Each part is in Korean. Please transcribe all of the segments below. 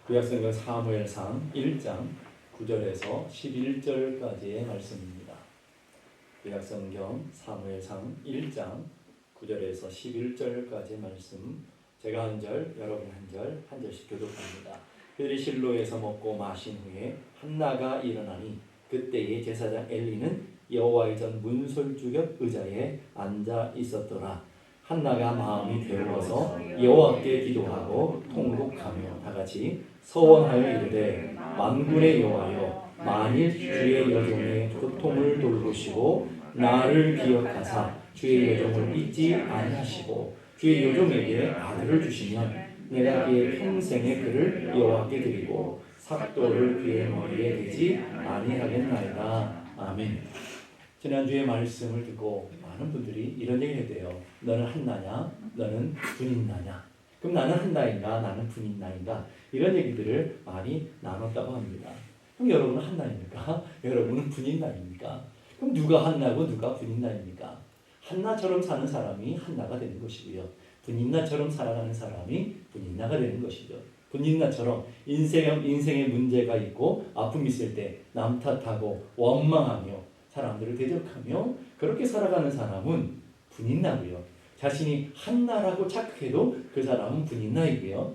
구약성경 사무엘상 1장 9절에서 11절까지의 말씀입니다. 구약성경 사무엘상 1장 9절에서 11절까지의 말씀, 제가 한 절, 여러분 한 절, 한 절씩 교독합니다. 그들이 실로에서 먹고 마신 후에 한나가 일어나니 그때의 제사장 엘리는 여호와의 전 문설주격 의자에 앉아 있었더라. 한나가 마음이 괴로워서 여호와께 기도하고 통곡하며 다같이 서원하여 이르되 만군의 여호와여, 만일 주의 여종의 고통을 돌보시고 나를 기억하사 주의 여종을 잊지 아니하시고 주의 여종에게 아들을 주시면 내가 그의 평생의 그를 여호와께 드리고 삭도를 그의 머리에 대지 아니하겠나이다. 아멘. 지난주에 말씀을 듣고 많은 분들이 이런 얘기를 했대요. 너는 한나냐? 너는 분인나냐? 그럼 나는 한나인가? 나는 분인나인가? 이런 얘기들을 많이 나눴다고 합니다. 그럼 여러분은 한나입니까? 여러분은 분인나입니까? 그럼 누가 한나고 누가 분인나입니까? 한나처럼 사는 사람이 한나가 되는 것이고요. 분인나처럼 살아가는 사람이 분인나가 되는 것이죠. 분인나처럼 인생에 문제가 있고 아픔이 있을 때 남 탓하고 원망하며 사람들을 대적하며 그렇게 살아가는 사람은 분인나고요. 자신이 한나라고 착각해도 그 사람은 분인나이고요.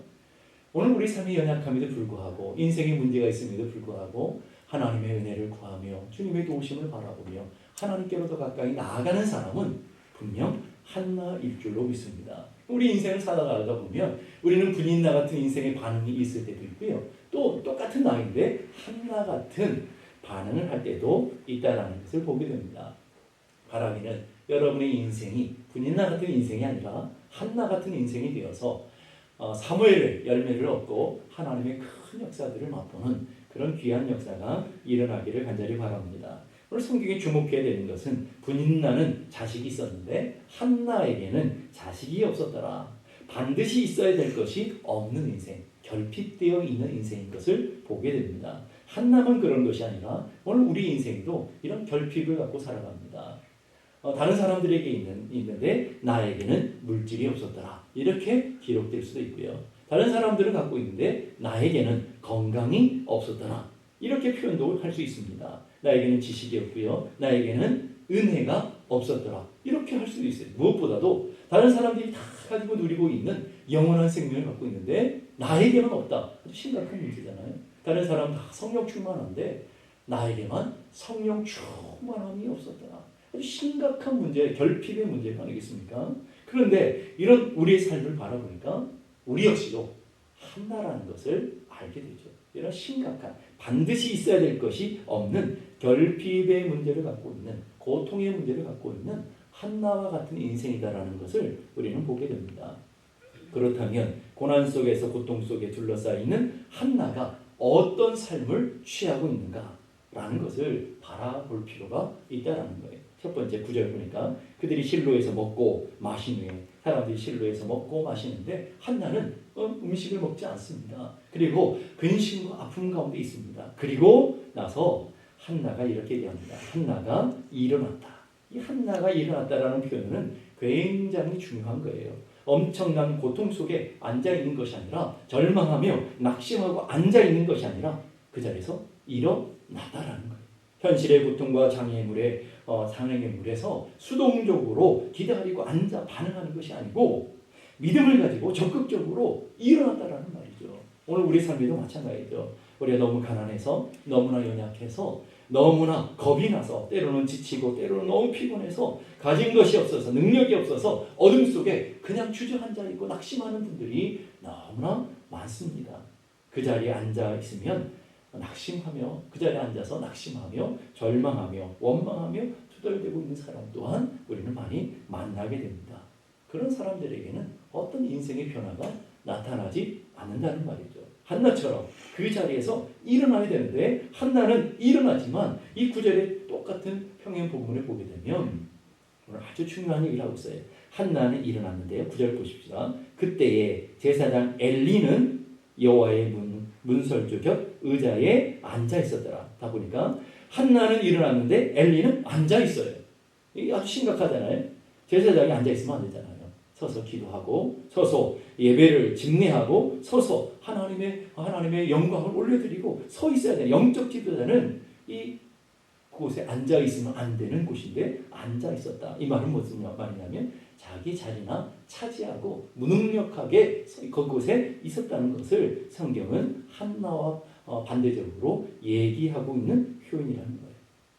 오늘 우리 삶이 연약함에도 불구하고 인생에 문제가 있음에도 불구하고 하나님의 은혜를 구하며 주님의 도우심을 바라보며 하나님께로 더 가까이 나아가는 사람은 분명 한나일 줄로 믿습니다. 우리 인생을 살아가다 보면 우리는 분인나 같은 인생의 반응이 있을 때도 있고요. 또 똑같은 나인데 한나 같은 반응을 할 때도 있다라는 것을 보게 됩니다. 바라기는 여러분의 인생이 분인나 같은 인생이 아니라 한나 같은 인생이 되어서 사무엘의 열매를 얻고 하나님의 큰 역사들을 맛보는 그런 귀한 역사가 일어나기를 간절히 바랍니다. 오늘 성경에 주목해야 되는 것은 분인나는 자식이 있었는데 한나에게는 자식이 없었더라. 반드시 있어야 될 것이 없는 인생, 결핍되어 있는 인생인 것을 보게 됩니다. 한나만 그런 것이 아니라 오늘 우리 인생도 이런 결핍을 갖고 살아갑니다. 다른 사람들에게 있는데 나에게는 물질이 없었더라. 이렇게 기록될 수도 있고요. 다른 사람들은 갖고 있는데 나에게는 건강이 없었더라. 이렇게 표현도 할 수 있습니다. 나에게는 지식이 없고요. 나에게는 은혜가 없었더라. 이렇게 할 수도 있어요. 무엇보다도 다른 사람들이 다 가지고 누리고 있는 영원한 생명을 갖고 있는데 나에게만 없다. 아주 심각한 문제잖아요. 다른 사람은 다 성령 충만한데 나에게만 성령 충만함이 없었더라. 아주 심각한 문제, 결핍의 문제가 아니겠습니까? 그런데 이런 우리의 삶을 바라보니까 우리 역시도 한나라는 것을 알게 되죠. 이런 심각한, 반드시 있어야 될 것이 없는 결핍의 문제를 갖고 있는, 고통의 문제를 갖고 있는 한나와 같은 인생이다라는 것을 우리는 보게 됩니다. 그렇다면 고난 속에서 고통 속에 둘러싸이는 한나가 어떤 삶을 취하고 있는가라는 것을 바라볼 필요가 있다라는 거예요. 첫 번째 9절 보니까 그들이 실로에서 먹고 마신 후에, 사람들이 실로에서 먹고 마시는데 한나는 음식을 먹지 않습니다. 그리고 근심과 아픔 가운데 있습니다. 그리고 나서 한나가 이렇게 얘기합니다. 한나가 일어났다. 이 한나가 일어났다라는 표현은 굉장히 중요한 거예요. 엄청난 고통 속에 앉아있는 것이 아니라, 절망하며 낙심하고 앉아있는 것이 아니라 그 자리에서 일어나다라는 거예요. 현실의 고통과 상행의 물에서 수동적으로 기다리고 앉아 반응하는 것이 아니고 믿음을 가지고 적극적으로 일어났다라는 말이죠. 오늘 우리 삶에도 마찬가지죠. 우리가 너무 가난해서, 너무나 연약해서, 너무나 겁이 나서, 때로는 지치고 때로는 너무 피곤해서, 가진 것이 없어서, 능력이 없어서 어둠 속에 그냥 주저앉아 있고 낙심하는 분들이 너무나 많습니다. 그 자리에 앉아 있으면 낙심하며, 그 자리에 앉아서 낙심하며 절망하며 원망하며 투덜대고 있는 사람 또한 우리는 많이 만나게 됩니다. 그런 사람들에게는 어떤 인생의 변화가 나타나지 않는다는 말이죠. 한나처럼 그 자리에서 일어나야 되는데 한나는 일어나지만 이 구절에 똑같은 평행 본문을 보게 되면 오늘 아주 중요한 얘기를 하고 있어요. 한나는 일어났는데요. 9절 보십시다. 그때에 제사장 엘리는 여호와의 문설주격 의자에 앉아 있었더라. 다 보니까 한나는 일어났는데 엘리는 앉아 있어요. 이게 아주 심각하잖아요. 제사장이 앉아 있으면 안 되잖아요. 서서 기도하고 서서 예배를 집례하고 서서 하나님의 영광을 올려드리고 서 있어야 되는 영적 지도자는 이 곳에 앉아 있으면 안 되는 곳인데 앉아 있었다. 이 말은 무슨 말이냐면 자기 자리나 차지하고 무능력하게 그곳에 있었다는 것을 성경은 한나와 반대적으로 얘기하고 있는 표현이라는 거예요.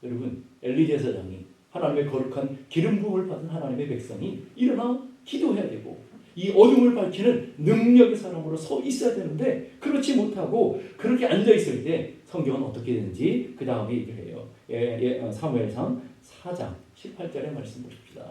여러분, 엘리 제사장이 하나님의 거룩한 기름 부음을 받은 하나님의 백성이 일어나 기도해야 되고 이 어둠을 밝히는 능력의 사람으로 서 있어야 되는데 그렇지 못하고 그렇게 앉아 있을 때 성경은 어떻게 되는지 그 다음에 얘기를 해요. 사무엘상 4장 18절의 말씀 보십시다.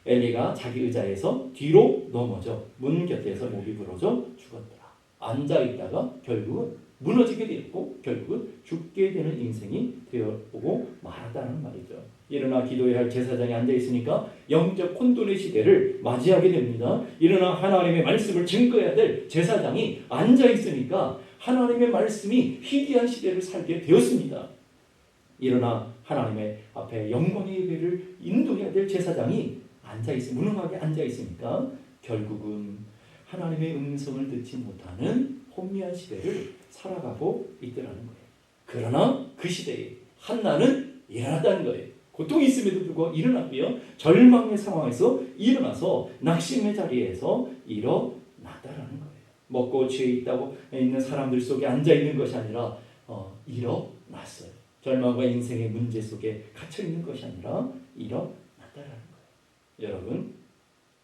엘리가 자기 의자에서 뒤로 넘어져 문 곁에서 목이 부러져 죽었더라. 앉아 있다가 결국은 무너지게 되었고 결국은 죽게 되는 인생이 되어오고 말았다는 말이죠. 일어나 기도해야 할 제사장이 앉아있으니까 영적 혼돈의 시대를 맞이하게 됩니다. 일어나 하나님의 말씀을 증거해야 될 제사장이 앉아있으니까 하나님의 말씀이 희귀한 시대를 살게 되었습니다. 일어나 하나님의 앞에 영광의 예배를 인도해야 될 제사장이 무능하게 앉아있으니까 결국은 하나님의 음성을 듣지 못하는 혼미한 시대를 살아가고 있더라는 거예요. 그러나 그 시대에 한나는 일어났다는 거예요. 고통이 있음에도 불구하고 일어났고요. 절망의 상황에서 일어나서 낙심의 자리에서 일어났다라는 거예요. 먹고 취해 있다고 있는 사람들 속에 앉아있는 것이 아니라 일어났어요. 절망과 인생의 문제 속에 갇혀있는 것이 아니라 일어났다라는 거예요.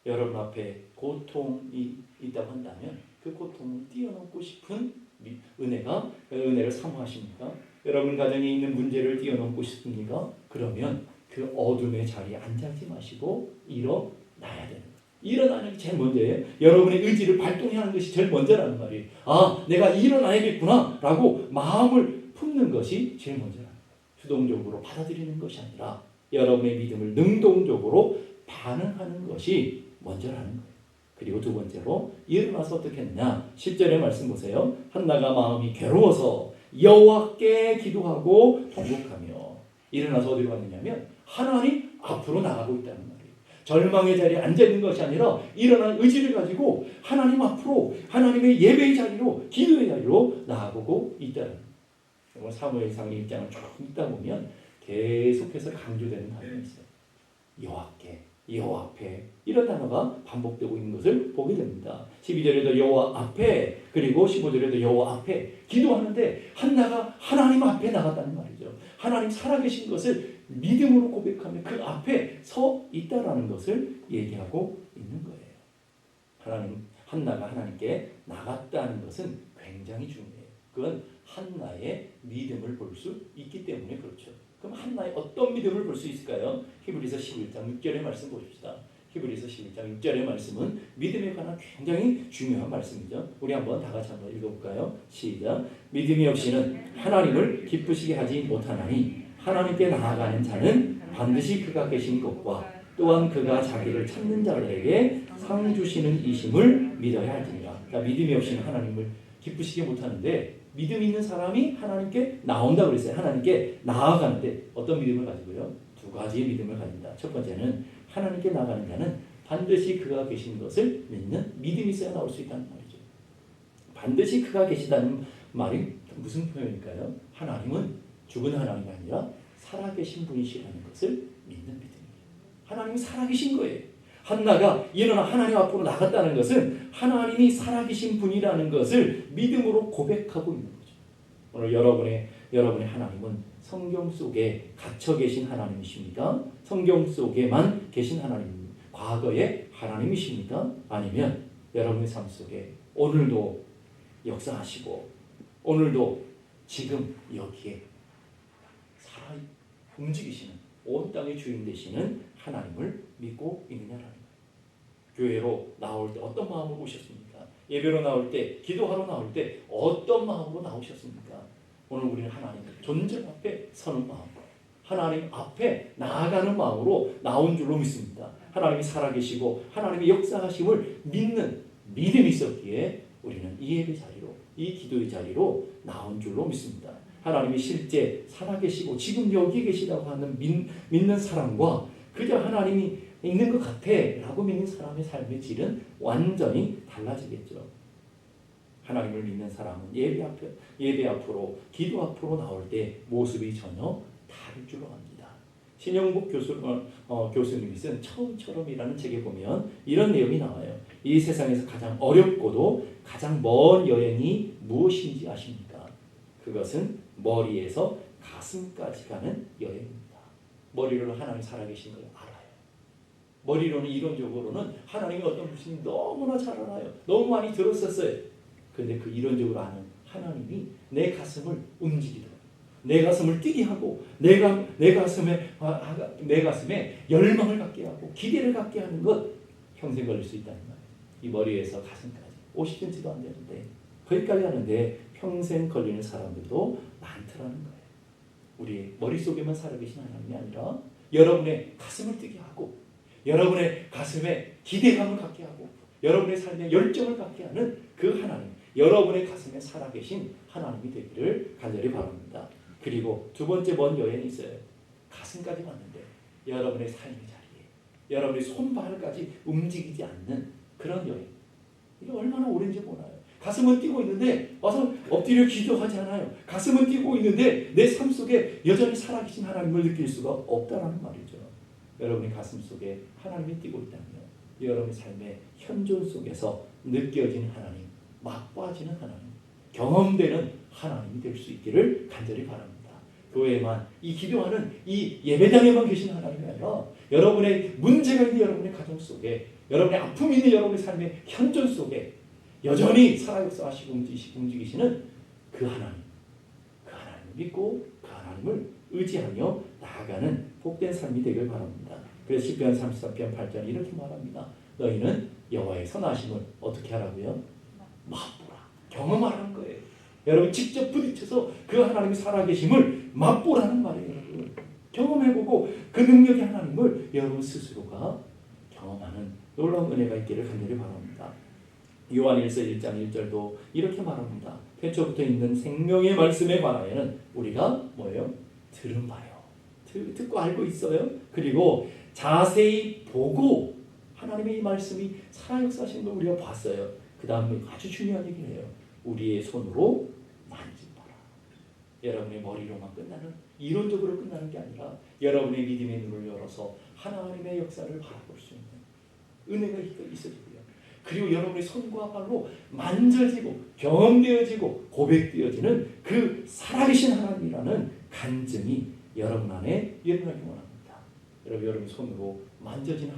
여러분 앞에 고통이 있다고 한다면 그 고통을 뛰어넘고 싶은 은혜를 사모하십니까? 여러분 가정에 있는 문제를 뛰어넘고 싶습니까? 그러면 그 어둠의 자리에 앉아있지 마시고 일어나야 되는 거예요. 일어나는 게 제일 먼저예요. 여러분의 의지를 발동해야 하는 것이 제일 먼저라는 말이에요. 내가 일어나야겠구나 라고 마음을 품는 것이 제일 먼저라는 거예요. 수동적으로 받아들이는 것이 아니라 여러분의 믿음을 능동적으로 반응하는 것이 먼저라는 거예요. 그리고 두 번째로 일어나서 어떻게 했냐? 10절의 말씀 보세요. 한나가 마음이 괴로워서 여호와께 기도하고 통곡하며 일어나서 어디로 갔느냐면 하나님 앞으로 나가고 있다는 말이에요. 절망의 자리에 앉아있는 것이 아니라 일어난 의지를 가지고 하나님 앞으로 하나님의 예배의 자리로 기도의 자리로 나아가고 있다는 거예요. 사무엘상 1장을 쭉 읽다 보면 계속해서 강조되는 단어가 있어요. 여호와 앞에 이런 단어가 반복되고 있는 것을 보게 됩니다. 12절에도 여호와 앞에 그리고 15절에도 여호와 앞에 기도하는데 한나가 하나님 앞에 나갔다는 말이죠. 하나님 살아계신 것을 믿음으로 고백하며 그 앞에 서 있다라는 것을 얘기하고 있는 거예요. 한나가 하나님께 나갔다는 것은 굉장히 중요해요. 그건 한나의 믿음을 볼 수 있기 때문에 그렇죠. 그럼 한나의 어떤 믿음을 볼 수 있을까요? 히브리서 11장 6절의 말씀 보십시다. 히브리서 11장 6절의 말씀은 믿음에 관한 굉장히 중요한 말씀이죠. 우리 한번 다 같이 한번 읽어볼까요? 시작. 믿음이 없이는 하나님을 기쁘시게 하지 못하나니 하나님께 나아가는 자는 반드시 그가 계신 것과 또한 그가 자기를 찾는 자들에게 상 주시는 이심을 믿어야 할지니라. 그러니까 믿음이 없이는 하나님을 기쁘시게 못하는데 믿음 있는 사람이 하나님께 나온다고 그랬어요. 하나님께 나아가는데 어떤 믿음을 가지고요? 두 가지의 믿음을 가진다. 첫 번째는 하나님께 나가는 자는 반드시 그가 계신 것을 믿는 믿음이 있어야 나올 수 있다는 말이죠. 반드시 그가 계시다는 말이 무슨 표현일까요? 하나님은 죽은 하나님이 아니라 살아계신 분이시라는 것을 믿는 믿음이에요. 하나님이 살아계신 거예요. 한나가 일어나 하나님 앞으로 나갔다는 것은 하나님이 살아계신 분이라는 것을 믿음으로 고백하고 있는 거죠. 오늘 여러분의 하나님은 성경 속에 갇혀 계신 하나님이십니까? 성경 속에만 계신 하나님, 과거의 하나님이십니까? 아니면 여러분의 삶 속에 오늘도 역사하시고 오늘도 지금 여기에 살아 움직이시는 온 땅의 주인 되시는 하나님을 믿고 있느냐라는 거예요. 교회로 나올 때 어떤 마음으로 오셨습니까? 예배로 나올 때, 기도하러 나올 때 어떤 마음으로 나오셨습니까? 오늘 우리는 하나님 존재 앞에 서는 마음, 하나님 앞에 나아가는 마음으로 나온 줄로 믿습니다. 하나님이 살아계시고 하나님의 역사하심을 믿는 믿음이 있었기에 우리는 이 예배 자리로, 이 기도의 자리로 나온 줄로 믿습니다. 하나님이 실제 살아계시고 지금 여기 계시다고 하는 믿는 사람과 그저 하나님이 있는 것 같아 라고 믿는 사람의 삶의 질은 완전히 달라지겠죠. 하나님을 믿는 사람은 예배 앞으로 기도 앞으로 나올 때 모습이 전혀 다를 줄 압니다. 신영복 교수님이 쓴 처음처럼이라는 책에 보면 이런 내용이 나와요. 이 세상에서 가장 어렵고도 가장 먼 여행이 무엇인지 아십니까? 그것은 머리에서 가슴까지 가는 여행입니다. 머리로 하나님 살아계신 걸 알아요. 머리로는 이론적으로는 하나님이 어떤 분인지 너무나 잘 알아요. 너무 많이 들었었어요. 그런데 그 이론적으로 아는 하나님이 내 가슴을 움직이도록, 내 가슴을 뛰게 하고 내 가슴에 열망을 갖게 하고 기대를 갖게 하는 것 평생 걸릴 수 있다는 말이에요. 이 머리에서 가슴까지 50cm도 안 되는데 거기까지 하는데 평생 걸리는 사람들도 많더라는 거예요. 우리 머릿속에만 살아계신 하나님이 아니라 여러분의 가슴을 뛰게 하고 여러분의 가슴에 기대감을 갖게 하고 여러분의 삶에 열정을 갖게 하는 그 하나님, 여러분의 가슴에 살아계신 하나님이 되기를 간절히 바랍니다. 그리고 두 번째 먼 여행이 있어요. 가슴까지 왔는데 여러분의 삶의 자리에 여러분의 손발까지 움직이지 않는 그런 여행. 이게 얼마나 오랜지 몰라요. 가슴은 뛰고 있는데 와서 엎드려 기도하지 않아요. 가슴은 뛰고 있는데 내 삶 속에 여전히 살아계신 하나님을 느낄 수가 없다라는 말이죠. 여러분의 가슴 속에 하나님이 뛰고 있다면 여러분의 삶의 현존 속에서 느껴지는 하나님, 맛보아지는 하나님, 경험되는 하나님이 될 수 있기를 간절히 바랍니다. 교회에만 이 기도하는 이 예배당에만 계신 하나님이 아니라 여러분의 문제가 있는 여러분의 가정 속에 여러분의 아픔이 있는 여러분의 삶의 현존 속에 여전히 살아역사하시고 움직이시는 그 하나님을 믿고 그 하나님을 의지하며 나아가는 복된 삶이 되길 바랍니다. 그래서 시편 33편 8절 이렇게 말합니다. 너희는 여호와의 선하심을 어떻게 하라고요? 맛보라. 경험하라는 거예요. 여러분 직접 부딪혀서 그 하나님이 살아계심을 맛보라는 말이에요. 여러분. 경험해보고 그 능력의 하나님을 여러분 스스로가 경험하는 놀라운 은혜가 있기를 간절히 바랍니다. 요한일서 1장 1절도 이렇게 말합니다. 태초부터 있는 생명의 말씀에 관하여는 우리가 뭐예요? 들은 바요. 듣고 알고 있어요. 그리고 자세히 보고 하나님의 이 말씀이 살아역사하신 걸 우리가 봤어요. 그 다음에 아주 중요한 얘기를 해요. 우리의 손으로 만져봐라. 여러분의 머리로만 끝나는, 이론적으로 끝나는 게 아니라 여러분의 믿음의 눈을 열어서 하나님의 역사를 바라볼 수 있는 은혜가 있어지고요. 그리고 여러분의 손과 발로 만져지고 경험되어지고 고백되어지는 그 살아계신 하나님이라는 간증이 여러분 안에 일어나기 원합니다. 여러분 손으로 만져진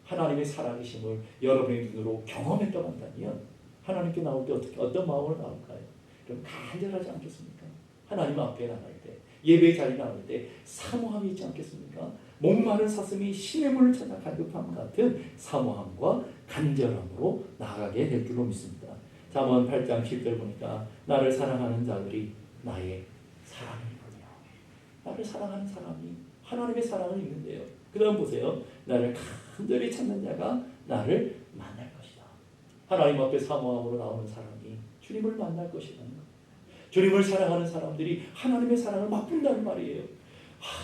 하나님의 살아계심을 여러분의 눈으로 경험했다고 한다면 하나님께 나올 때 어떤 마음으로 나올까요? 그럼 간절하지 않겠습니까? 하나님 앞에 나갈 때, 예배의 자리에 나올 때 사모함이 있지 않겠습니까? 목마른 사슴이 신의 물을 찾아 갈급함 같은 사모함과 간절함으로 나아가게 될 줄로 믿습니다. 잠언 8장 10절 보니까 나를 사랑하는 자들이 나의 사랑이군요. 나를 사랑하는 사람이 하나님의 사랑을 읽는데요. 그 다음 보세요. 나를 간절히 찾는 자가 나를 만날 것이다. 하나님 앞에 사모함으로 나오는 사람이 주님을 만날 것이라는 거예요. 주님을 사랑하는 사람들이 하나님의 사랑을 맛본다는 말이에요.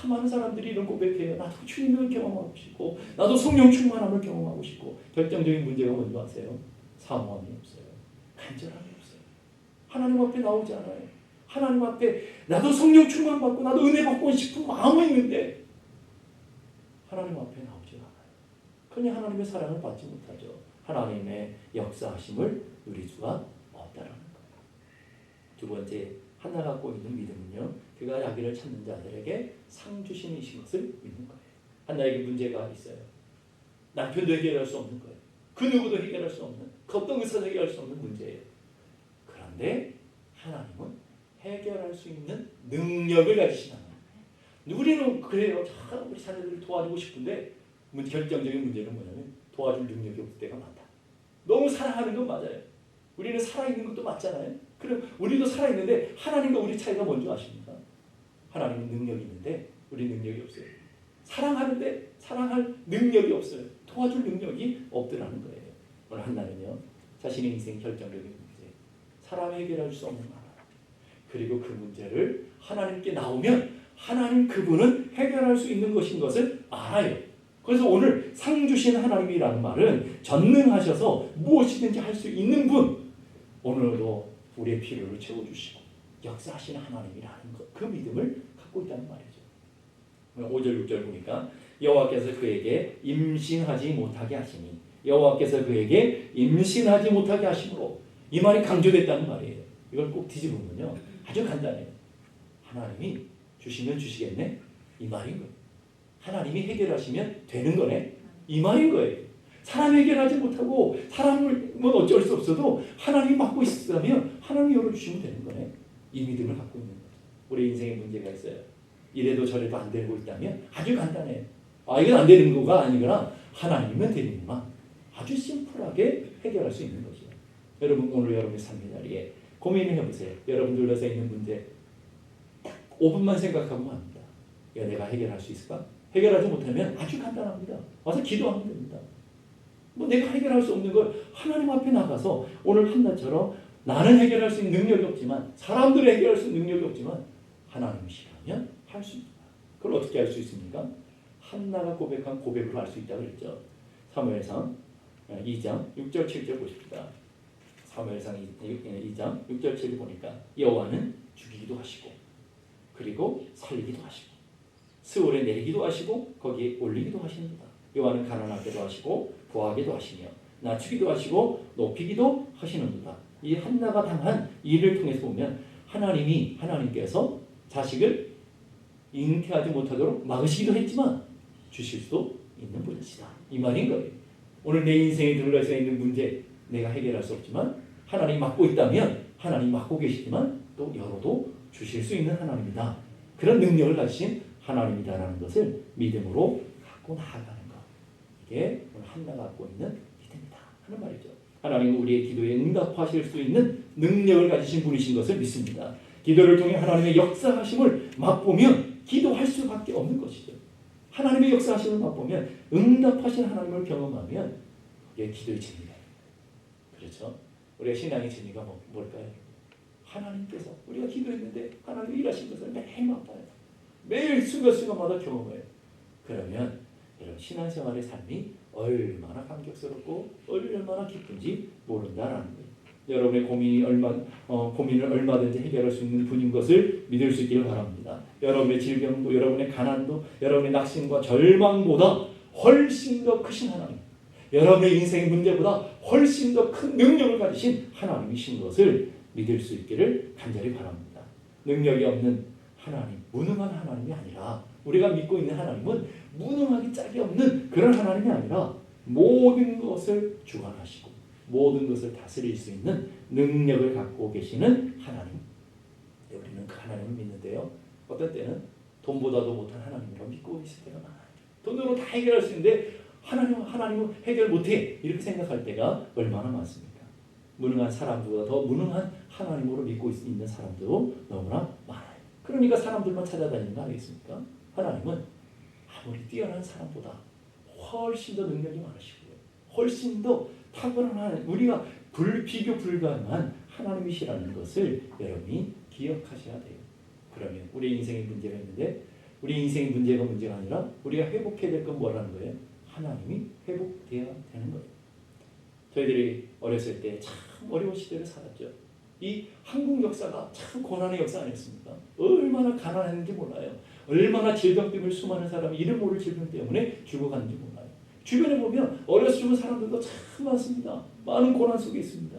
많은 사람들이 이런 고백해요. 나도 주님을 경험하고 싶고 나도 성령 충만함을 경험하고 싶고 결정적인 문제가 뭔지 아세요? 사모함이 없어요. 간절함이 없어요. 하나님 앞에 나오지 않아요. 하나님 앞에 나도 성령 충만 받고 나도 은혜 받고 싶은 마음은 있는데 하나님 앞에 나오지 않아요. 그냥 하나님의 사랑을 받지 못하죠. 하나님의 역사하심을 누릴 수가 없다라는 거예요. 두 번째, 하나 갖고 있는 믿음은요, 그가 자기를 찾는 자들에게 상 주시는 것을 믿는 거예요. 하나에게 문제가 있어요. 남편도 해결할 수 없는 거예요. 그 누구도 해결할 수 없는, 그 어떤 의사도 해결할 수 없는 문제예요. 그런데 하나님은 해결할 수 있는 능력을 가지신 하나님. 우리는 그래요. 우리 자녀들을 도와주고 싶은데 결정적인 문제는 뭐냐면 도와줄 능력이 없을 때가 많다. 너무 사랑하는 건 맞아요. 우리는 살아있는 것도 맞잖아요. 그럼 우리도 살아있는데 하나님과 우리 차이가 뭔지 아십니까? 하나님은 능력이 있는데 우리 능력이 없어요. 사랑하는데 사랑할 능력이 없어요. 도와줄 능력이 없더라는 거예요. 오늘 한나는요, 자신의 인생 결정적인 문제, 사람이 해결할 수 없는 하나, 그리고 그 문제를 하나님께 나오면 하나님 그분은 해결할 수 있는 것인 것을 알아요. 그래서 오늘 상 주신 하나님이라는 말은 전능하셔서 무엇이든지 할 수 있는 분, 오늘도 우리의 필요를 채워주시고 역사하시는 하나님이라는 것, 그 믿음을 갖고 있다는 말이죠. 5절 6절 보니까 여호와께서 그에게 임신하지 못하게 하시니, 여호와께서 그에게 임신하지 못하게 하심으로, 이 말이 강조됐다는 말이에요. 이걸 꼭 뒤집으면요 아주 간단해요. 하나님이 주시면 주시겠네, 이 말인 거예요. 하나님이 해결하시면 되는 거네, 이 말인 거예요. 사람이 해결하지 못하고 사람은 어쩔 수 없어도 하나님이 맡고 있으면 하나님이 열어주시면 되는 거네, 이 믿음을 갖고 있는 거죠. 우리 인생에 문제가 있어요. 이래도 저래도 안 되고 있다면 아주 간단해요. 이건 안 되는 거가 아니거나 하나님은 되는구나, 아주 심플하게 해결할 수 있는 거죠. 여러분, 오늘 여러분의 삶의 자리에 고민을 해보세요. 여러분 둘러서 있는 문제 5분만 생각하고 합니다. 내가 해결할 수 있을까? 해결하지 못하면 아주 간단합니다. 와서 기도하면 됩니다. 내가 해결할 수 없는 걸 하나님 앞에 나가서, 오늘 한나처럼 나는 해결할 수 있는 능력이 없지만, 사람들은 해결할 수 있는 능력이 없지만 하나님이시라면 할 수 있다. 그걸 어떻게 할 수 있습니까? 한나가 고백한 고백으로 할 수 있다고 그랬죠. 사무엘상 2장 6절 7절 보십시다. 사무엘상 2장 6절 7절 보니까 여호와는 죽이기도 하시고 그리고 살리기도 하시고 스올에 내리기도 하시고 거기에 올리기도 하십니다. 여호와는 가난하게도 하시고 부하게도 하시며 낮추기도 하시고 높이기도 하시는도다. 이 한나가 당한 일을 통해서 보면 하나님께서 자식을 잉태하지 못하도록 막으시기도 했지만 주실 수도 있는 분이시다, 이 말인 거예요. 오늘 내 인생에 둘러서 있는 문제 내가 해결할 수 없지만 하나님 맡고 있다면, 하나님 맡고 계시지만 또 열어도 주실 수 있는 하나님이다, 그런 능력을 가지신 하나님이다라는 것을 믿음으로 갖고 나아가는 것, 이게 오늘 한나가 갖고 있는 믿음이다 하는 말이죠. 하나님은 우리의 기도에 응답하실 수 있는 능력을 가지신 분이신 것을 믿습니다. 기도를 통해 하나님의 역사하심을 맛보면 기도할 수밖에 없는 것이죠. 하나님의 역사하심을 맛보면, 응답하신 하나님을 경험하면 그게 기도의 진리예요. 그렇죠? 우리가 신앙의 진리가 뭘까요? 하나님께서 우리가 기도했는데 하나님이 일하신 것을 매일 맛봐요. 매일 순간순간마다 경험해요. 그러면 여러분, 신앙생활의 삶이 얼마나 감격스럽고 얼마나 기쁜지 모른다라는 거예요. 여러분의 고민을 얼마든지 해결할 수 있는 분인 것을 믿을 수 있기를 바랍니다. 여러분의 질병도, 여러분의 가난도, 여러분의 낙심과 절망보다 훨씬 더 크신 하나님, 여러분의 인생의 문제보다 훨씬 더 큰 능력을 가지신 하나님이신 것을 믿을 수 있기를 간절히 바랍니다. 능력이 없는 하나님, 무능한 하나님이 아니라, 우리가 믿고 있는 하나님은 무능하기 짝이 없는 그런 하나님이 아니라 모든 것을 주관하시고 모든 것을 다스릴 수 있는 능력을 갖고 계시는 하나님. 우리는 그 하나님을 믿는데요, 어떤 때는 돈보다도 못한 하나님이라고 믿고 있을 때가 많아요. 돈으로 다 해결할 수 있는데 하나님은 해결 못해, 이렇게 생각할 때가 얼마나 많습니까? 무능한 사람보다 더 무능한 하나님으로 믿고 있는 사람도 너무나 많아요. 그러니까 사람들만 찾아다니는 거 아니겠습니까? 하나님은 아무리 뛰어난 사람보다 훨씬 더 능력이 많으시고요, 훨씬 더 탁월한 하나님, 우리가 비교 불가능한 하나님이시라는 것을 여러분이 기억하셔야 돼요. 그러면 우리 인생에 문제가 있는데, 우리 인생의 문제가 아니라 우리가 회복해야 될 건 뭐라는 거예요? 하나님이 회복되어야 되는 거예요. 저희들이 어렸을 때 참 어려운 시대를 살았죠. 이 한국 역사가 참 고난의 역사 아니었습니까? 얼마나 가난했는지 몰라요. 얼마나 질병 때문에 수많은 사람이 이름 모를 질병 때문에 죽어가는지 몰라요. 주변에 보면 어려서 죽은 사람들도 참 많습니다. 많은 고난 속에 있습니다.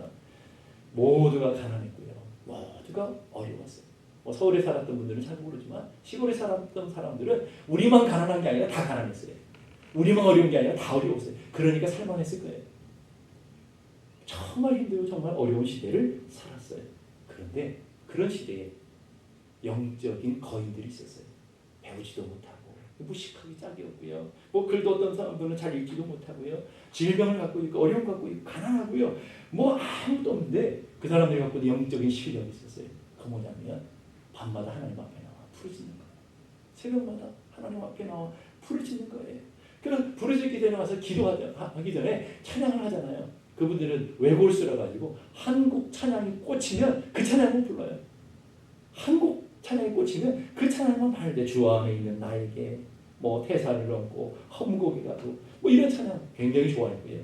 모두가 가난했고요, 모두가 어려웠어요. 서울에 살았던 분들은 잘 모르지만 시골에 살았던 사람들은 우리만 가난한 게 아니라 다 가난했어요. 우리만 어려운 게 아니라 다 어려웠어요. 그러니까 살만했을 거예요. 정말 힘들고 정말 어려운 시대를 살았어요. 그런데 그런 시대에 영적인 거인들이 있었어요. 배우지도 못하고 무식하기 짝이 없고요, 글도 어떤 사람들은 잘 읽지도 못하고요, 질병을 갖고 있고 어려움 갖고 있고 가난하고요, 아무것도 없는데 그 사람들이 갖고 있는 영적인 실력이 있었어요. 그 뭐냐면 밤마다 하나님 앞에 나와 부르짖는 거예요. 새벽마다 하나님 앞에 나와 부르짖는 거예요. 그래서 부르짖기 전에 와서 기도하기 전에 찬양을 하잖아요. 그분들은 외골수라 가지고 한국 찬양이 꽂히면 그 찬양을 불러요. 한국 찬양이 꽂히면 그 찬양만 하는데, 주 안에 있는 나에게 뭐 태사를 얻고 험곡이라도 뭐 이런 찬양 굉장히 좋아했고요.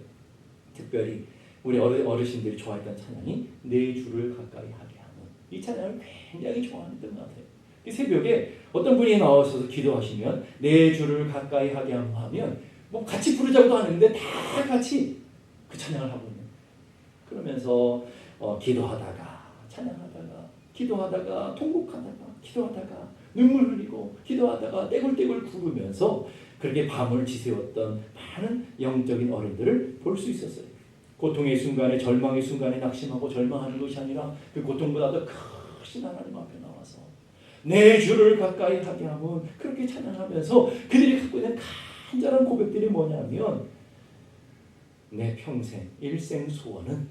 특별히 우리 어르신들이 좋아했던 찬양이 내 주를 가까이 하게 하는 이 찬양을 굉장히 좋아했던 것 같아요. 이 새벽에 어떤 분이 나와서 기도하시면 내 주를 가까이 하게 하면 뭐 같이 부르자고도 하는데 다 같이 그 찬양을 하고 있는. 그러면서 기도하다가 찬양하다가 기도하다가 통곡하다가 기도하다가 눈물 흘리고 기도하다가 떼굴떼굴 구르면서 그렇게 밤을 지새웠던 많은 영적인 어른들을 볼 수 있었어요. 고통의 순간에 절망의 순간에 낙심하고 절망하는 것이 아니라 그 고통보다 더 크신 하나님 앞에 나와서 내 주를 가까이 하게 하면 그렇게 찬양하면서 그들이 갖고 있는 간절한 고백들이 뭐냐면 내 평생 일생 소원은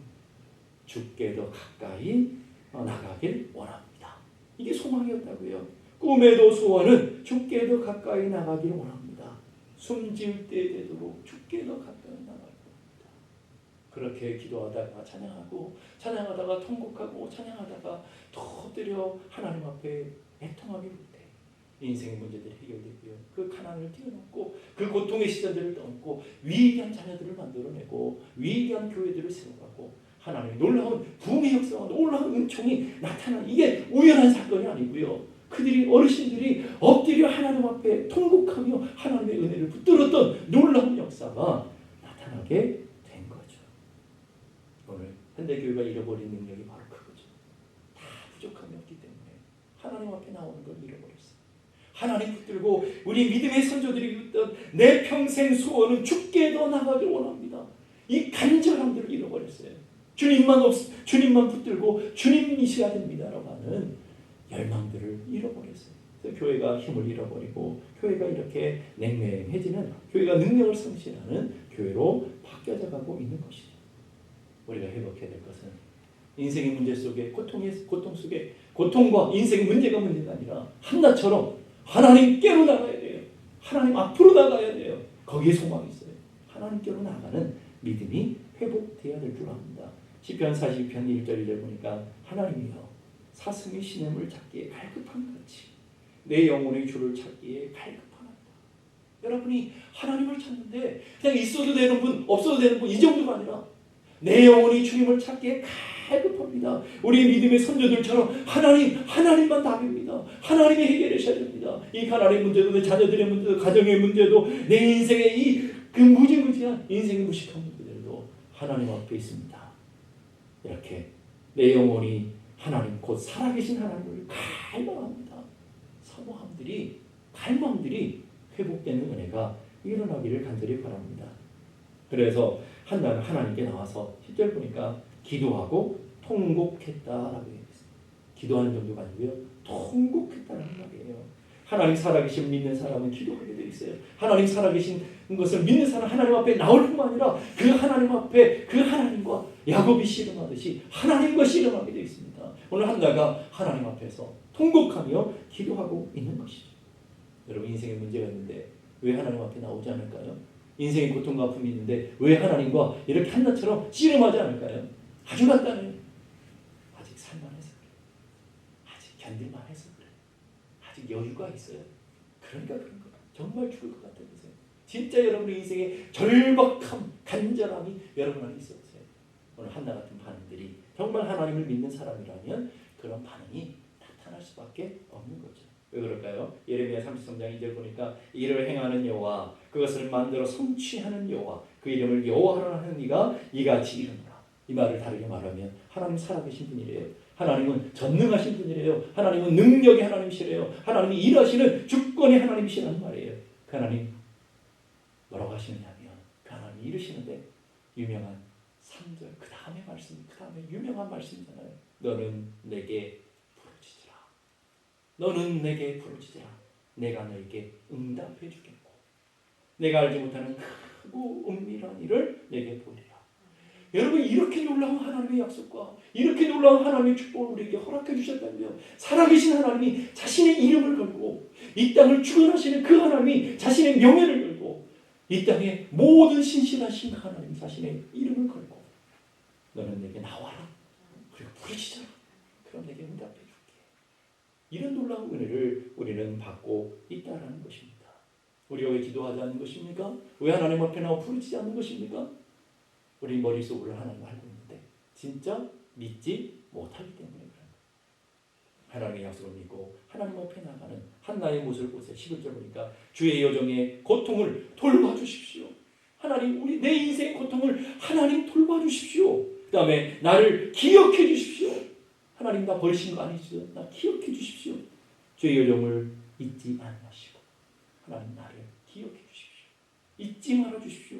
주께 더 가까이 나가길 원합니다. 이게 소망이었다고요. 꿈에도 소원은 주께 더 가까이 나가길 원합니다. 숨 지을 때 되도록 주께 더 가까이 나가길 원합니다. 그렇게 기도하다가 찬양하다가 통곡하고 찬양하다가 또 엎드려 하나님 앞에 애통하게 될 때 인생의 문제들이 해결되고요. 그 가난을 뛰어넘고 그 고통의 시절들을 넘고 위대한 자녀들을 만들어내고 위대한 교회들을 세워가고 하나님의 놀라운 부흥의 역사와 놀라운 은총이 나타나는 이게 우연한 사건이 아니고요. 그들이 어르신들이 엎드려 하나님 앞에 통곡하며 하나님의 은혜를 붙들었던 놀라운 역사가 나타나게 된 거죠. 오늘 현대교회가 잃어버린 능력이 바로 그거죠. 다 부족함이 없기 때문에 하나님 앞에 나오는 걸 잃어버렸어요. 하나님 붙들고 우리 믿음의 선조들이 있던 내 평생 소원은 주께 더 나가길 원합니다. 이 간절함들을 잃어버렸어요. 주님만 붙들고 주님이셔야 됩니다라고 하는 열망들을 잃어버렸어요. 그래서 교회가 힘을 잃어버리고 교회가 이렇게 냉랭해지는 교회가 능력을 상실하는 교회로 바뀌어져 가고 있는 것이죠. 우리가 회복해야 될 것은 인생의 문제 속에 고통 속에 고통과 인생의 문제가 문제가 아니라 한나처럼 하나님께로 나가야 돼요. 하나님 앞으로 나가야 돼요. 거기에 소망이 있어요. 하나님께로 나가는 믿음이 회복되어야 될 줄 압니다. 시편 42편 1절 2절 보니까 하나님이여 사슴이 시냇을 찾기에 갈급한 같이 내 영혼의 주를 찾기에 갈급하나이다. 여러분이 하나님을 찾는데 그냥 있어도 되는 분 없어도 되는 분 이 정도가 아니라 내 영혼이 주님을 찾기에 갈급합니다. 우리 믿음의 선조들처럼 하나님만 답입니다. 하나님이 해결하셔야 됩니다. 이 가난의 문제도 내 자녀들의 문제도 가정의 문제도 내 인생의 그 무지무지한 인생의 무식한 문제들도 하나님 앞에 있습니다. 이렇게 내 영혼이 하나님 곧 살아계신 하나님을 갈망합니다. 갈망들이 회복되는 은혜가 일어나기를 간절히 바랍니다. 그래서 한나는 하나님께 나와서 10절 보니까 기도하고 통곡했다라고 얘기했습니다. 기도하는 정도가 아니고요. 통곡했다는 말이에요. 하나님 살아계신 믿는 사람은 기도하게 되어 있어요. 하나님 살아계신 것을 믿는 사람 하나님 앞에 나올 뿐만 아니라 그 하나님 앞에 그 하나님과 야곱이 씨름하듯이 하나님과 씨름하게 되어 있습니다. 오늘 한나가 하나님 앞에서 통곡하며 기도하고 있는 것이죠. 여러분 인생에 문제가 있는데 왜 하나님 앞에 나오지 않을까요? 인생의 고통과 아픔이 있는데 왜 하나님과 이렇게 한나처럼 씨름하지 않을까요? 아주 간단해요. 아직 살만해서 그래. 아직 견딜만해서 그래. 아직 여유가 있어요. 그러니까 그런 거예요. 정말 죽을 것 같아요. 진짜 여러분의 인생에 절박함, 간절함이 여러분 안에 있었어요. 오늘 한나 같은 반응들이 정말 하나님을 믿는 사람이라면 그런 반응이 나타날 수밖에 없는 거죠. 왜 그럴까요? 예레미야 33장 2절 보니까 이를 행하는 여호와 그것을 만들어 성취하는 여호와 그 이름을 여호와라 하는 이가 이같이 이르노라. 이 말을 다르게 말하면 하나님 살아계신 분이래요. 하나님은 전능하신 분이래요. 하나님은 능력의 하나님이시래요. 하나님이 일하시는 주권의 하나님이시라는 말이에요. 그 하나님 뭐라고 하시느냐면 그 하나님이 이르시는데 유명한 3절 그 다음에 유명한 말씀이잖아요. 너는 내게 부르짖으라. 내가 너에게 응답해 주겠고 내가 알지 못하는 크고 은밀한 일을 내게 보리라. 여러분 이렇게 놀라운 하나님의 약속과 이렇게 놀라운 하나님의 축복을 우리에게 허락해 주셨다면 살아계신 하나님이 자신의 이름을 걸고 이 땅을 주관하시는 그 하나님이 자신의 명예를 걸고 이 땅의 모든 신실하신 하나님 자신의 이름을 걸고 너는 내게 나와라. 그리고 부르짖어라. 그럼 내게 응답해 줄게. 이런 놀라운 은혜를 우리는 받고 있다라는 것입니다. 우리가 왜 기도하지 않는 것입니까? 왜 하나님 앞에 나와 부르짖지 않는 것입니까? 우리 머릿속으로 하나님 알고 있는데 진짜 믿지 못하기 때문에 그런 거예요. 하나님의 약속을 믿고 하나님 앞에 나가는 한나의 모습을 보세요. 11절 보니까 주의 여정의 고통을 돌봐주십시오. 하나님, 우리 내 인생의 고통을 하나님 돌봐주십시오. 그 다음에 나를 기억해 주십시오. 하나님 나 버리신 거 아니죠? 나 기억해 주십시오. 주의 여정을 잊지 않으시고 하나님 나를 기억해 주십시오. 잊지 말아 주십시오.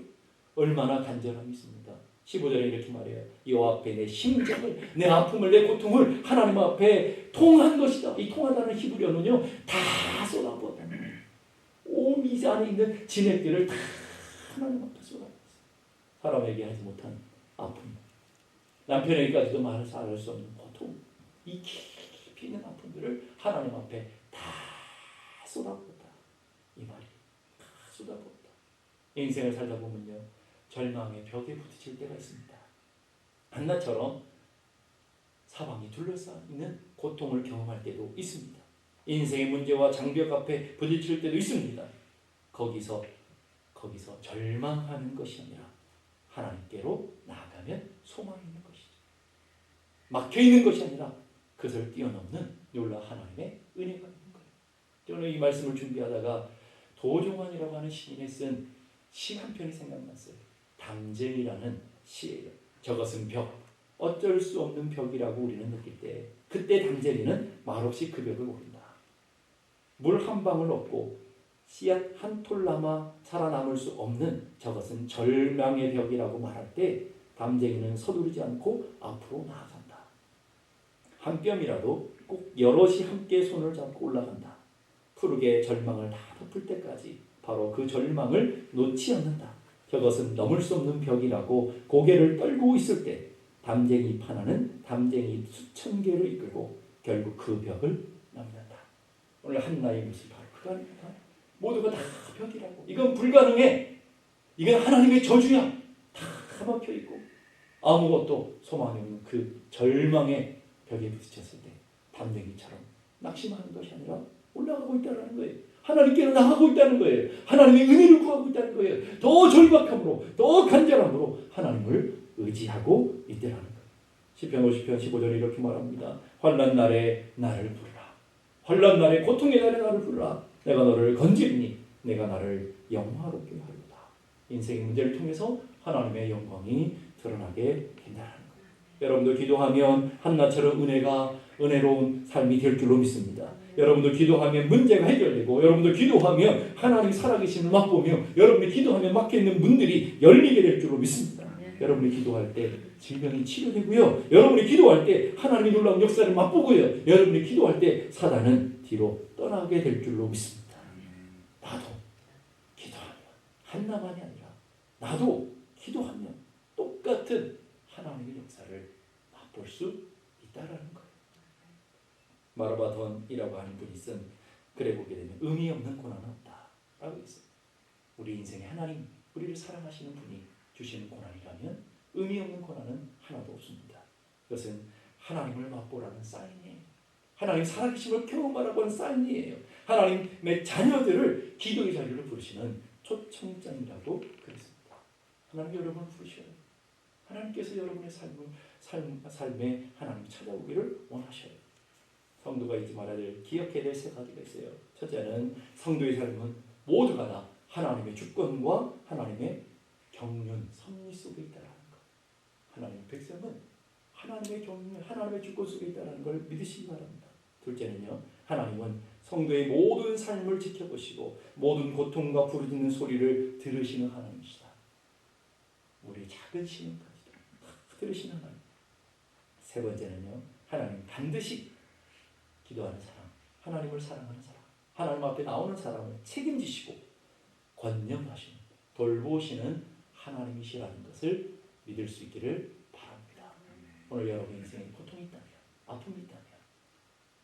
얼마나 간절함이 있습니다. 15절에 이렇게 말해요. 여호와 앞에 내 심정을, 내 아픔을, 내 고통을 하나님 앞에 통한 것이다. 이 통하다는 히브리어는요, 다 쏟아부었다는 거예요. 온 미세 안에 있는 진액들을 다 하나님 앞에 쏟아부었어요. 사람에게 하지 못한 아픔, 남편에게까지도 말해서 알 수 없는 고통, 이 깊이 있는 아픔들을 하나님 앞에 다 쏟아부었다. 이 말이 다 쏟아부었다. 인생을 살다 보면요, 절망의 벽에 부딪힐 때가 있습니다. 한나처럼 사방이 둘러싸이는 고통을 경험할 때도 있습니다. 인생의 문제와 장벽 앞에 부딪힐 때도 있습니다. 거기서 절망하는 것이 아니라 하나님께로 나아가면 소망이 있는 것이죠. 막혀있는 것이 아니라 그것을 뛰어넘는 놀라 하나님의 은혜가 있는 거예요. 저는 이 말씀을 준비하다가 도종환이라고 하는 시인이 쓴 시 한 편이 생각났어요. 담쟁이라는 시예요. 저것은 벽, 어쩔 수 없는 벽이라고 우리는 느낄 때, 그때 담쟁이는 말없이 그 벽을 오른다. 물 한 방울 없고 씨앗 한 톨나마 살아남을 수 없는 저것은 절망의 벽이라고 말할 때 담쟁이는 서두르지 않고 앞으로 나아간다. 한 뼘이라도 꼭 여럿이 함께 손을 잡고 올라간다. 푸르게 절망을 다 덮을 때까지 바로 그 절망을 놓지 않는다. 저것은 넘을 수 없는 벽이라고 고개를 떨고 있을 때 담쟁이 하나는 담쟁이 수천 개를 이끌고 결국 그 벽을 넘는다. 오늘 한나의 모습이 바로 그거 아닙니까? 모두가 다 벽이라고. 이건 불가능해. 이건 하나님의 저주야. 다 막혀있고 아무것도 소망이 없는 그 절망의 벽에 부딪혔을 때 담쟁이처럼 낙심하는 것이 아니라 올라가고 있다는 거예요. 하나님께로 나가고 있다는 거예요. 하나님의 은혜를 구하고 있다는 거예요. 더 절박함으로, 더 간절함으로 하나님을 의지하고 있다는 거예요. 시편 50편 15절에 이렇게 말합니다. 환난 날에 나를 부르라. 환난 날에 고통의 날에 나를 부르라. 내가 너를 건지리니 내가 나를 영화롭게 하리로다. 인생의 문제를 통해서 하나님의 영광이 드러나게 된다는 거예요. 여러분도 기도하면 한나처럼 은혜로운 삶이 될 줄로 믿습니다. 여러분도 기도하면 문제가 해결되고, 여러분도 기도하면 하나님 살아계심을 맛보며, 여러분이 기도하면 막혀있는 문들이 열리게 될 줄로 믿습니다. 여러분이 기도할 때 질병이 치료되고요, 여러분이 기도할 때 하나님의 놀라운 역사를 맛보고요, 여러분이 기도할 때 사단은 뒤로 떠나게 될 줄로 믿습니다. 나도 기도하면, 한나만이 아니라 나도 기도하면 똑같은 하나님의 역사를 맛볼 수 있다라는 거예요. 마르바돈이라고 하는 분이 쓴 글에 보게 되면 의미 없는 고난은 없다 라고 있어요. 우리 인생에 하나님, 우리를 사랑하시는 분이 주시는 고난이라면 의미 없는 고난은 하나도 없습니다. 그것은 하나님을 맛보라는 사인이에요. 하나님 살아계심을 경험하라고 하는 사인이에요. 하나님의 자녀들을 기도의 자리로 부르시는 초청장이라도 그랬습니다. 하나님 여러분을 부르셔요. 하나님께서 여러분의 삶에 하나님 찾아오기를 원하셔요. 성도가 잊지 말아야 될, 기억해야 될 세 가지가 있어요. 첫째는 성도의 삶은 모두가 다 하나님의 주권과 하나님의 경륜, 섭리 속에 있다는 것. 하나님의 백성은 하나님의 경륜, 하나님의 주권 속에 있다는 걸 믿으시기 바랍니다. 둘째는요, 하나님은 성도의 모든 삶을 지켜보시고 모든 고통과 부르짖는 소리를 들으시는 하나님이시다. 우리의 작은 신음까지도 다 들으시는 하나님. 세 번째는요, 하나님 반드시 기도하는 사람, 하나님을 사랑하는 사람, 하나님 앞에 나오는 사람을 책임지시고 권념하시는, 돌보시는 하나님이시라는 것을 믿을 수 있기를 바랍니다. 오늘 여러분 인생에 고통이 있다면, 아픔이 있다면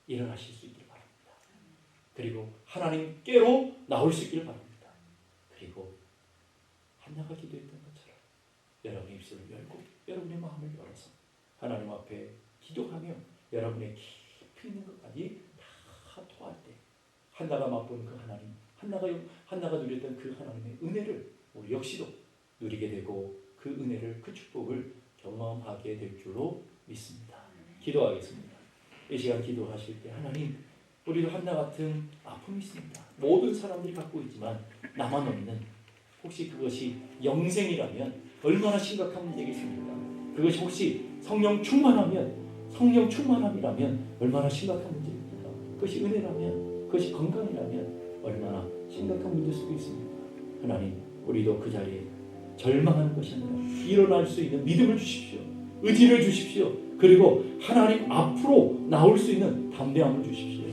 일어나실 수 있기를 바랍니다. 그리고 하나님께로 나올 수 있기를 바랍니다. 그리고 한나가 기도했던 것처럼 여러분의 입술을 열고 여러분의 마음을 열어서 하나님 앞에 기도하며 여러분의 깊이 있는 것까지 다 토할 때 한나가 맛보는 그 한나가 누렸던 그 하나님의 은혜를 우리 역시도 누리게 되고 그 은혜를, 그 축복을 경험하게 될 줄로 믿습니다. 기도하겠습니다. 이 시간 기도하실 때 하나님, 우리도 한나 같은 아픔이 있습니다. 모든 사람들이 갖고 있지만 나만 없는, 혹시 그것이 영생이라면 얼마나 심각한 문제겠습니까? 그것이 혹시 성령 충만함이라면 얼마나 심각한 문제입니까? 그것이 은혜라면, 그것이 건강이라면 얼마나 심각한 문제일 수도 있습니다. 하나님, 우리도 그 자리에 절망하는 것이 아니라 일어날 수 있는 믿음을 주십시오. 의지를 주십시오. 그리고 하나님 앞으로 나올 수 있는 담대함을 주십시오.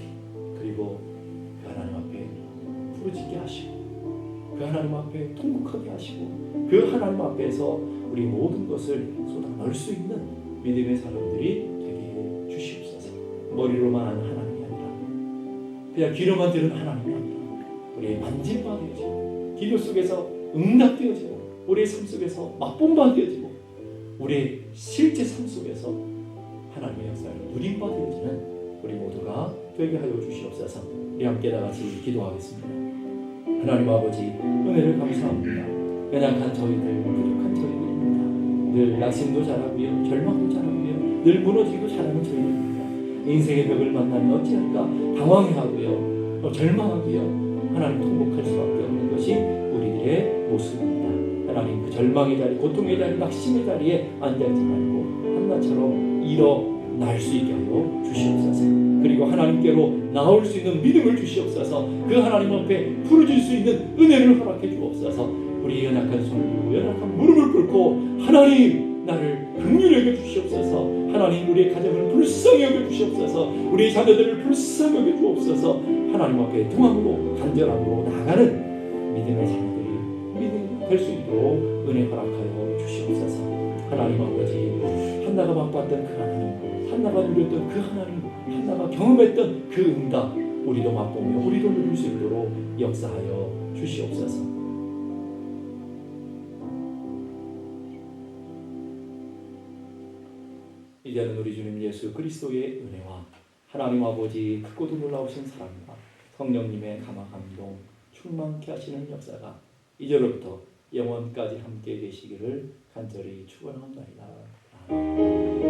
그리고 그 하나님 앞에 부르짖게 하시고, 그 하나님 앞에 통곡하게 하시고, 그 하나님 앞에서 우리 모든 것을 쏟아 넣을 수 있는 믿음의 사람들이 되게 주시옵소서. 머리로만 아는 하나님이 아니라, 그냥 귀로만 들은 하나님이 아니라 우리의 만질 바 되어지고, 기도 속에서 응답되어지고, 우리의 삶 속에서 맛본 바 되어지고, 우리의 실제 삶 속에서 하나님의 역사를 누린 바 되어지는 우리 모두가 되게 하여 주시옵소서. 우리 함께 다 같이 기도하겠습니다. 하나님 아버지, 은혜를 감사합니다. 연약한 저희들, 부족한 저희들입니다. 늘 낙심도 잘하고요, 절망도 잘하고요, 늘 무너지고 자라는 저희들입니다. 인생의 벽을 만나면 어찌할까 당황해하고요, 절망하고요, 하나님 통곡할 수밖에 없는 것이 우리들의 모습입니다. 하나님, 그 절망의 자리, 고통의 자리, 낙심의 자리에 앉아있지 말고 한나처럼 일어날 수 있게 하여 주시옵소서. 그리고 하나님께로 나올 수 있는 믿음을 주시옵소서. 그 하나님 앞에 부르질 수 있는 은혜를 허락해 주옵소서. 우리 연약한 손을 들고 연약한 무릎을 꿇고 하나님, 나를 긍휼히 여겨 주시옵소서. 하나님, 우리의 가정을 불쌍히 여겨 주시옵소서. 우리 자녀들을 불쌍히 여겨 주옵소서. 하나님 앞에 통함으로 간절함으로 나아가는 믿음의 자녀들이 될 수 있도록 은혜 허락하여 주시옵소서. 하나님 아버지, 한나가 맛봤던 그 하나님, 한나가 누렸던 그 하나님, 한나가 경험했던 그 응답, 우리도 맛보며 우리도 누릴 수 있도록 역사하여 주시옵소서. 이제는 우리 주님 예수 그리스도의 은혜와 하나님 아버지 크고도 놀라우신 사랑과 성령님의 감화 감동 충만케 하시는 역사가 이제로부터 영원까지 함께 계시기를 간절히 축원합니다. 아멘.